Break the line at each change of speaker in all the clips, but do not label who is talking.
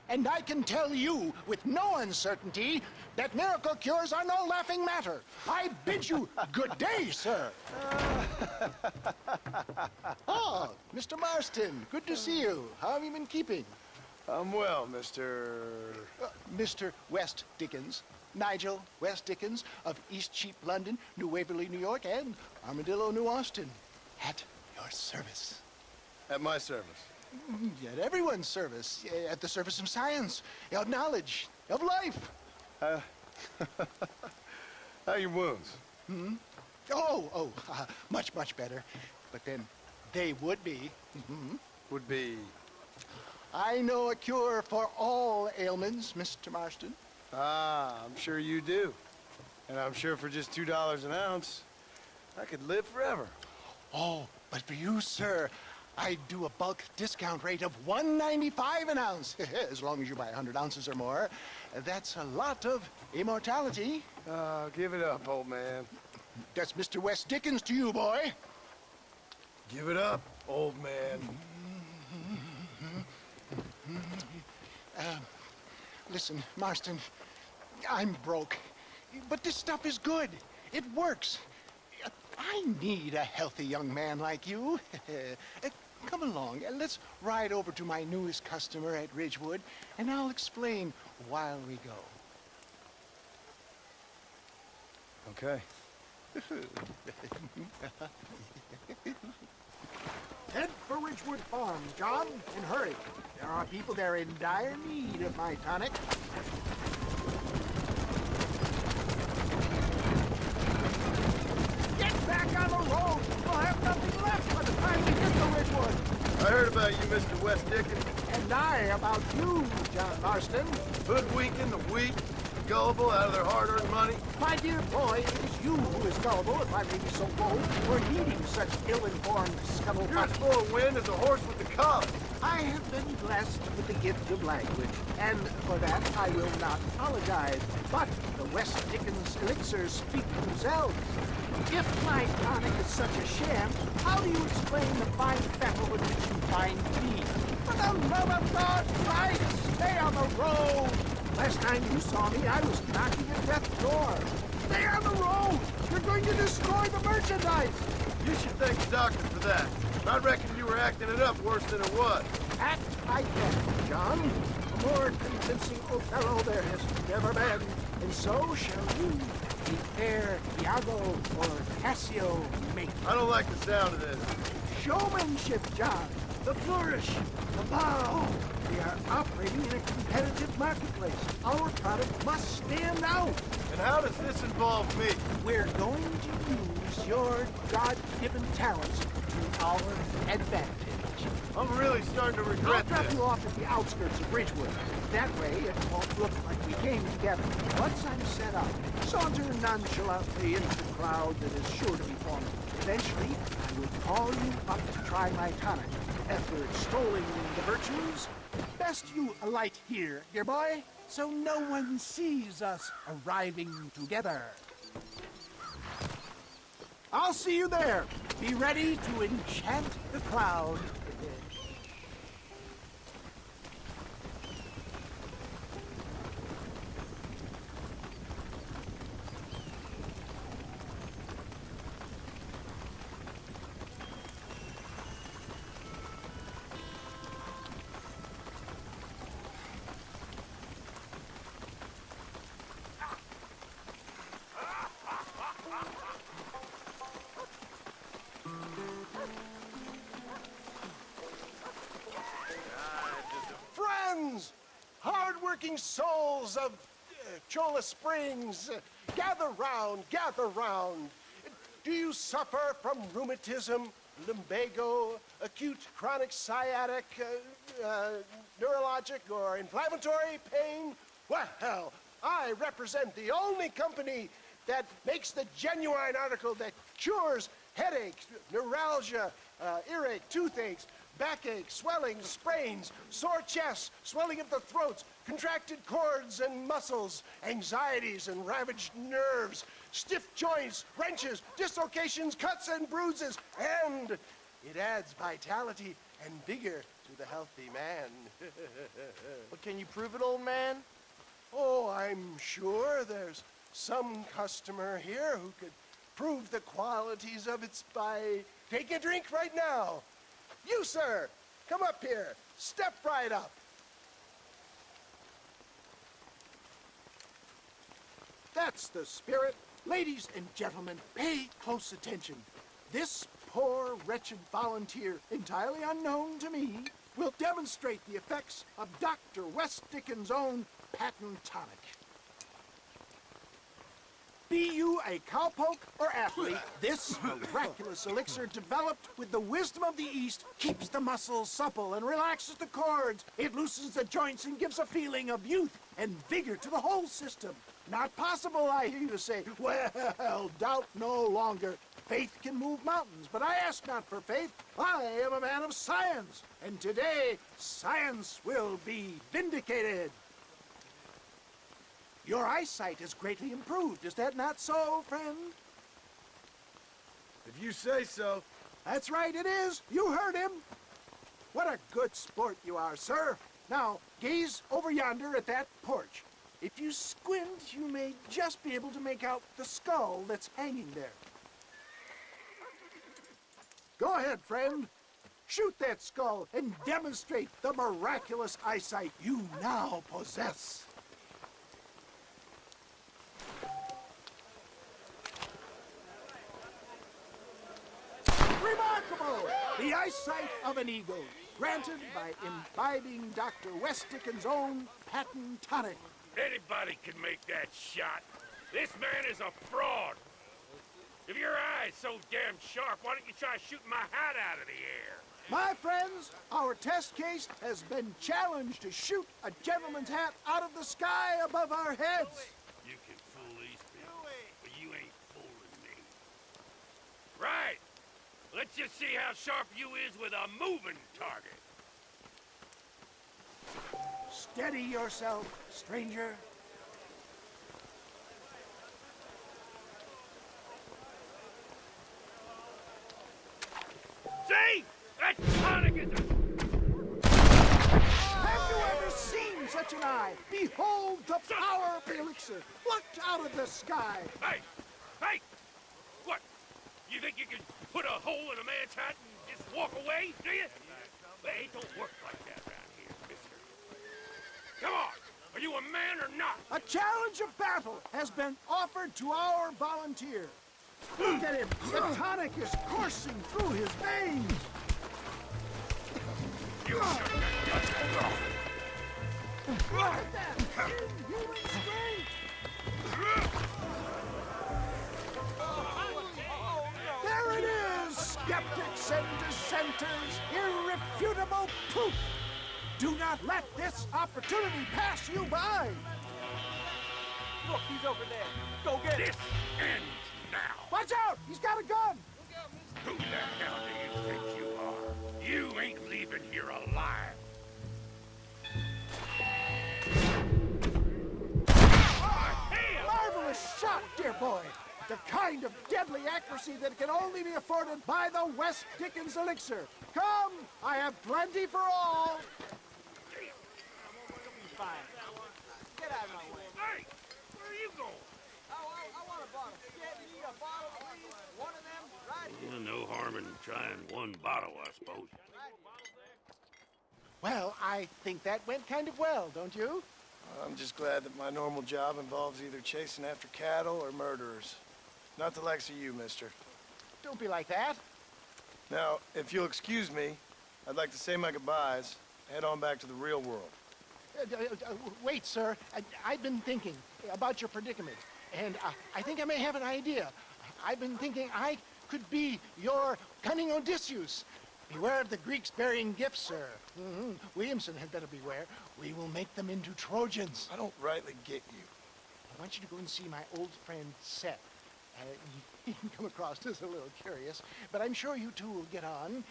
And I can tell you with no uncertainty that miracle cures are no laughing matter. I bid you good day, sir. Oh, Mr. Marston, good to see you. How have you been keeping?
I'm well, Mr.
Mr. West Dickens. Nigel West Dickens of East Cheap, London, New Waverly, New York, and Armadillo, New Austin. At your service.
At my service.
At everyone's service. At the service of science, of knowledge, of life.
How are your wounds?
Much, much better. But then they would be.
Would be...
I know a cure for all ailments, Mr. Marston.
Ah, I'm sure you do. And I'm sure for just $2 an ounce, I could live forever.
Oh, but for you, sir, I do a bulk discount rate of $1.95 an ounce. As long as you buy 100 ounces or more. That's a lot of immortality.
Give it up, old man.
That's Mr. West Dickens to you, boy.
Give it up, old man.
Listen, Marston, I'm broke, but this stuff is good. It works. I need a healthy young man like you. Come along, and let's ride over to my newest customer at Ridgewood, and I'll explain while we go.
Okay.
Head for Ridgewood Farm, John, and hurry. There are people there in dire need of my tonic. Get back on the road! We'll have nothing left by the time we get to Ridgewood.
I heard about you, Mr. West Dickens.
And I about you, John Marston.
Hoodwinking the weak, the gullible out of their hard-earned money.
My dear boy, it is you who is gullible, if I may be so bold, for needing such ill-informed scuttlebutt.
You're as full of wind as a horse with the cup.
I have been blessed with the gift of language, and for that I will not apologize. But the West Dickens elixirs speak for themselves. If my tonic is such a sham, how do you explain the fine fettle with which you find me? For the love of God, try to stay on the road! Last time you saw me, I was knocking at death's door. Stay on the road! You're going to destroy the merchandise!
You should thank the doctor for that. I reckon you were acting it up worse than it was.
Act I can, John. A more convincing Othello there has never been. And so shall you, the fair Iago or Cassio make.
I don't like the sound of this.
Showmanship, John. The flourish, the bow. We are operating in a competitive marketplace. Our product must stand out.
And how does this involve me?
We're going to use your God-given talents to our advantage.
I'm really starting to
I'll
regret
drop
this.
you off at the outskirts of Ridgewood. That way, it won't look like we came together. Once I'm set up, saunter nonchalantly into the crowd that is sure to be forming. Eventually, I will call you up to try my tonic. After extolling the virtues, best you alight here, dear boy, so no one sees us arriving together. I'll see you there. Be ready to enchant the crowd.
Friends, hard-working souls of Cholla Springs, gather round, gather round. Do you suffer from rheumatism, lumbago, acute chronic sciatic, neurologic or inflammatory pain? Well, I represent the only company that makes the genuine article that cures headaches, neuralgia, earache, toothaches, backache, swelling, sprains, sore chests, swelling of the throats, contracted cords and muscles, anxieties and ravaged nerves, stiff joints, wrenches, dislocations, cuts and bruises, and it adds vitality and vigor to the healthy man.
But can you prove it, old man?
Oh, I'm sure there's some customer here who could prove the qualities of it by taking a drink right now. You, sir, come up here. Step right up.
That's the spirit. Ladies and gentlemen, pay close attention. This poor, wretched volunteer, entirely unknown to me, will demonstrate the effects of Dr. West Dickens' own patent tonic. Be you a cowpoke or athlete, this miraculous elixir developed with the wisdom of the East keeps the muscles supple and relaxes the cords. It loosens the joints and gives a feeling of youth and vigor to the whole system. Not possible, I hear you say. Well, doubt no longer. Faith can move mountains, but I ask not for faith. I am a man of science, and today science will be vindicated. Your eyesight has greatly improved. Is that not so, friend?
If you say so.
That's right, it is. You heard him. What a good sport you are, sir. Now, gaze over yonder at that porch. If you squint, you may just be able to make out the skull that's hanging there. Go ahead, friend. Shoot that skull and demonstrate the miraculous eyesight you now possess. Remarkable! The eyesight of an eagle, granted by imbibing Dr. West Dickens' own patent tonic.
Anybody can make that shot. This man is a fraud. If your eye's so damn sharp, why don't you try shooting my hat out of the air?
My friends, our test case has been challenged to shoot a gentleman's hat out of the sky above our heads.
You can fool these people, but you ain't fooling me. Right. Let's just see how sharp you is with a moving target.
Steady yourself, stranger.
See? That tonic is a...
Have you ever seen such an eye? Behold the power of the elixir, plucked out of the sky.
Hey! Hey! What? You think you can put a hole in a man's hat and just walk away, do you? Hey, it don't work like that around here, mister. Come on! Are you a man or not?
A challenge of battle has been offered to our volunteer. Look at him. The tonic is coursing through his veins.
You shouldn't have done that.
Look at that. Inhuman strength. There it is, skeptics and dissenters. Irrefutable proof. Do not let this opportunity pass you by.
Look, he's over there. Go get
This
him.
ends now.
Watch out! He's got a gun!
Who the hell do you think you are? You ain't leaving here alive.
Marvelous shot, dear boy. The kind of deadly accuracy that can only be afforded by the West Dickens elixir. Come, I have plenty for all.
Fine. Get out of my way.
Hey, where are you going?
I want a bottle. Yeah, you need a bottle, please. One of them, right here.
No harm in trying one bottle, I suppose.
Well, I think that went kind of well, don't you?
I'm just glad that my normal job involves either chasing after cattle or murderers. Not the likes of you, mister.
Don't be like that.
Now, if you'll excuse me, I'd like to say my goodbyes, head on back to the real world.
Wait, sir. I've been thinking about your predicament, and I think I may have an idea. I've been thinking I could be your cunning Odysseus. Beware of the Greeks bearing gifts, sir. Williamson had better beware. We will make them into Trojans.
I don't rightly get you.
I want you to go and see my old friend Seth. He can come across as a little curious, but I'm sure you two will get on.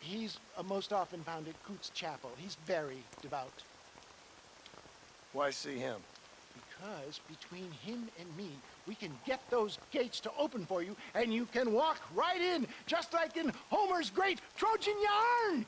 He's most often found at Coots Chapel. He's very devout.
Why see him?
Because between him and me, we can get those gates to open for you, and you can walk right in, just like in Homer's great Trojan yarn.